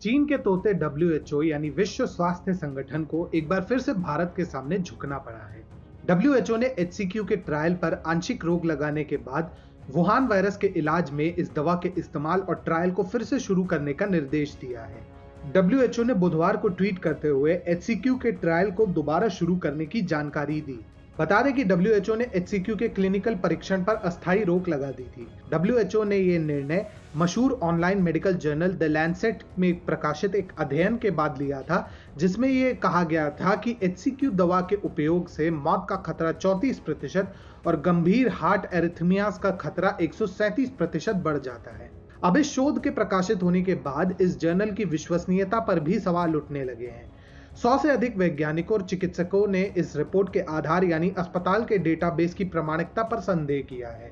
चीन के तोते WHO यानी विश्व स्वास्थ्य संगठन को एक बार फिर से भारत के सामने झुकना पड़ा है। WHO ने HCQ के ट्रायल पर आंशिक रोक लगाने के बाद वुहान वायरस के इलाज में इस दवा के इस्तेमाल और ट्रायल को फिर से शुरू करने का निर्देश दिया है। WHO ने बुधवार को ट्वीट करते हुए HCQ के ट्रायल को दोबारा शुरू करने की जानकारी दी। बता दें कि WHO ने HCQ के क्लिनिकल परीक्षण पर अस्थायी रोक लगा दी थी। WHO ने यह निर्णय मशहूर online medical journal the Lancet में प्रकाशित एक अध्ययन के बाद लिया था, जिसमें यह कहा गया था कि HCQ दवा के उपयोग से मौत का खतरा 34% और गंभीर हार्ट एरिथमियाज का खतरा 137% बढ़ जाता है। अब इस शोध के प्रकाशित होने के बाद इस जर्नल की विश्वसनीयता पर भी सवाल उठने लगे हैं। 100 से अधिक वैज्ञानिकों और चिकित्सकों ने इस रिपोर्ट के आधार यानी अस्पताल के डेटाबेस की प्रामाणिकता पर संदेह किया है।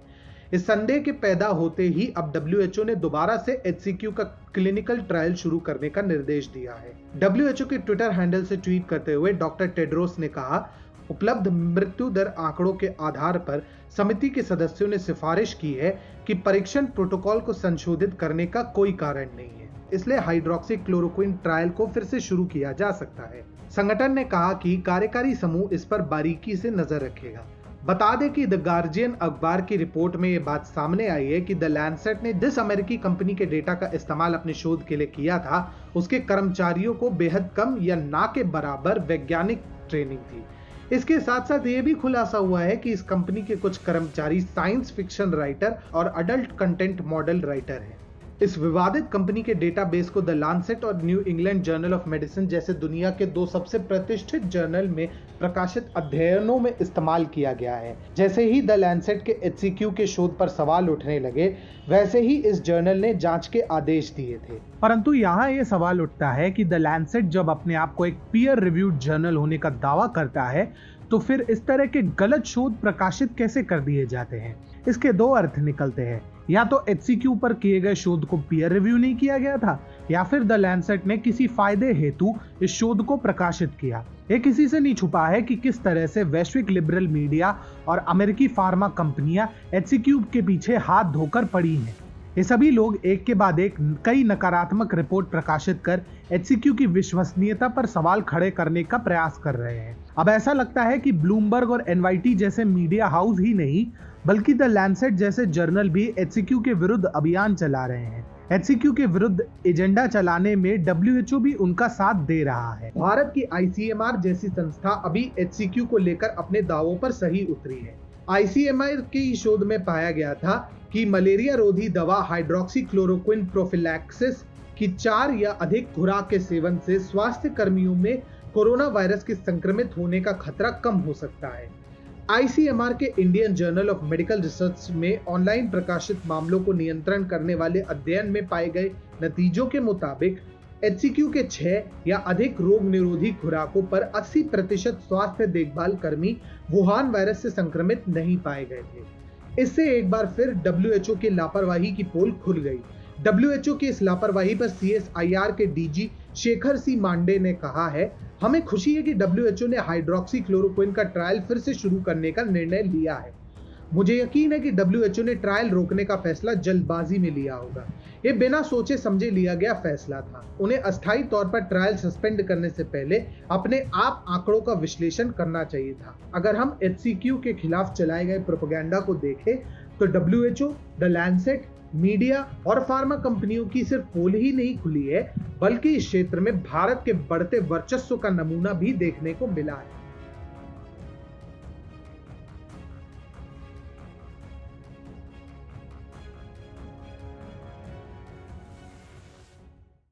इस संदेह के पैदा होते ही अब WHO ने दोबारा से HCQ का क्लिनिकल ट्रायल शुरू करने का निर्देश दिया है। WHO के ट्विटर हैंडल से ट्वीट करते हुए डॉक्टर टेड्रोस ने कहा, उपलब्ध मृत्यु दर आंकड़ों के आधार पर समिति के सदस्यों ने सिफारिश की है कि परीक्षण प्रोटोकॉल को संशोधित करने का कोई कारण नहीं है, इसलिए हाइड्रोक्सी क्लोरोक्विन ट्रायल को फिर से शुरू किया जा सकता है। संगठन ने कहा कि कार्यकारी समूह इस पर बारीकी से नजर रखेगा। बता दें कि द गार्जियन अखबार की रिपोर्ट में यह बात सामने आई है कि द लैंसेट ने जिस अमेरिकी कंपनी के डेटा का इस्तेमाल अपने शोध के लिए किया था, उसके कर्मचारियों को बेहद कम या ना के बराबर वैज्ञानिक ट्रेनिंग थी। इसके साथ साथ ये भी खुलासा हुआ है कि इस कंपनी के कुछ कर्मचारी साइंस फिक्शन राइटर और अडल्ट कंटेंट मॉडल राइटर हैं। इस विवादित कंपनी के डेटाबेस को द लैंसेट और new England journal of medicine जैसे दुनिया के दो सबसे प्रतिष्ठित जर्नल में प्रकाशित अध्ययनों में इस्तेमाल किया गया है। जैसे ही द लैंसेट के HCQ के शोध पर सवाल उठने लगे, वैसे ही इस जर्नल ने जांच के आदेश दिए थे। परंतु यहाँ ये सवाल उठता है कि द लैंसेट जब अपने आप को एक पीयर रिव्यूड जर्नल होने का दावा करता है, तो फिर इस तरह के गलत शोध प्रकाशित कैसे कर दिए जाते हैं? इसके दो अर्थ निकलते हैं। या तो HCQ पर किए गए शोध को पीयर रिव्यू नहीं किया गया था, या फिर द लैंसेट ने किसी फायदे हेतु इस शोध को प्रकाशित किया। ये किसी से नहीं छुपा है कि किस तरह से वैश्विक लिबरल मीडिया और अमेरिकी फार्मा कंपनियां HCQ के पीछे हाथ धोकर पड़ी हैं। ये सभी लोग एक के बाद एक कई नकारात्मक रिपोर्ट प्रकाशित कर HCQ की विश्वसनीयता पर सवाल खड़े करने का प्रयास कर रहे हैं। अब ऐसा लगता है कि ब्लूमबर्ग और NYT जैसे मीडिया हाउस ही नहीं, बल्कि द लैंसेट जैसे जर्नल भी HCQ के विरुद्ध अभियान चला रहे हैं। HCQ के विरुद्ध एजेंडा चलाने में WHO भी उनका साथ दे रहा है। भारत की ICMR जैसी संस्था अभी HCQ को लेकर अपने दावों पर सही उतरी है। ICMR के शोध में पाया गया था कि मलेरिया रोधी दवा हाइड्रोक्सी क्लोरोक्विन प्रोफिलैक्सिस की 4 या अधिक खुराक के सेवन से स्वास्थ्य कर्मियों में कोरोना वायरस के संक्रमित होने का खतरा कम हो सकता है। ICMR के Indian journal of medical research में ऑनलाइन प्रकाशित मामलों को नियंत्रण करने वाले अध्ययन में पाए गए नतीजों के मुताबिक HCQ के 6 या अधिक रोग निरोधी खुराकों पर 80% स्वास्थ्य देखभाल कर्मी वुहान वायरस से संक्रमित नहीं पाए गए थे। इससे एक बार फिर WHO की लापरवाही की पोल खुल गई। WHO की इस लापरवाही पर CSIR के DG शेखर सी मांडे ने कहा है, हमें खुशी है कि WHO ने हाइड्रोक्सी क्लोरोक्विन का ट्रायल फिर से शुरू करने का निर्णय लिया है। मुझे यकीन है कि WHO ने ट्रायल रोकने का फैसला जल्दबाजी में लिया होगा। ये बिना सोचे समझे लिया गया फैसला था। उन्हें अस्थायी तौर पर ट्रायल सस्पेंड करने से पहले अपने आप आंकड़ों का विश्लेषण करना चाहिए था। अगर हम HCQ के खिलाफ चलाए गए प्रोपेगेंडा को देखें तो WHO, द लैंसेट, मीडिया और फार्मा कंपनियों की सिर्फ पोल ही नहीं खुली है, बल्कि इस क्षेत्र में भारत के बढ़ते वर्चस्व का नमूना भी देखने को मिला है।